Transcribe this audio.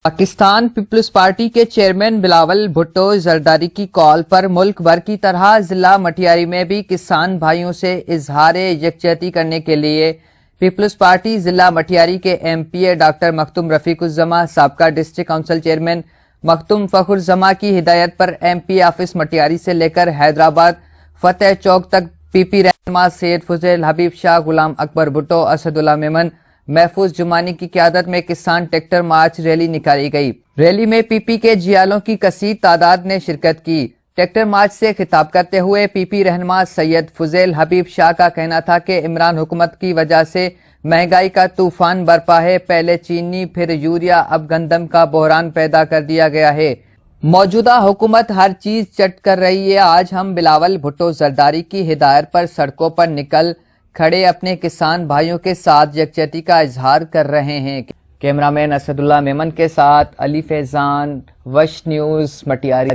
Pakistan Peoples party کے chairman Bilawal Bhutto Zardari کی کال پر ملک بھر کی طرح ضلع مٹیاری میں بھی کسان بھائیوں سے اظہار یکجہتی کرنے کے لیے پیپلز پارٹی ضلع مٹیاری کے ایم پی اے ڈاکٹر مختوم رفیق الزماں سابقہ ڈسٹرکٹ کونسل چیئرمین مختوم فخر الزماں کی ہدایت پر ایم پی آفس مٹیاری سے لے کر حیدرآباد فتح چوک تک پی پی رہنما سید فضیل حبیب شاہ غلام اکبر بھٹو اسد اللہ میمن محفوظ جمانی کی قیادت میں کسان ٹریکٹر مارچ ریلی نکالی گئی۔ ریلی میں پی پی کے جیالوں کی کثیر تعداد نے شرکت کی۔ ٹریکٹر مارچ سے خطاب کرتے ہوئے پی پی رہنما سید فضیل حبیب شاہ کا کہنا تھا کہ عمران حکومت کی وجہ سے مہنگائی کا طوفان برپا ہے، پہلے چینی پھر یوریا اب گندم کا بحران پیدا کر دیا گیا ہے۔ موجودہ حکومت ہر چیز چٹ کر رہی ہے۔ آج ہم بلاول بھٹو زرداری کی ہدایت پر سڑکوں پر نکل کھڑے اپنے کسان بھائیوں کے ساتھ یکجہتی کا اظہار کر رہے ہیں۔ کیمرہ مین اسد اللہ میمن کے ساتھ علی فیضان، وش نیوز مٹیاری۔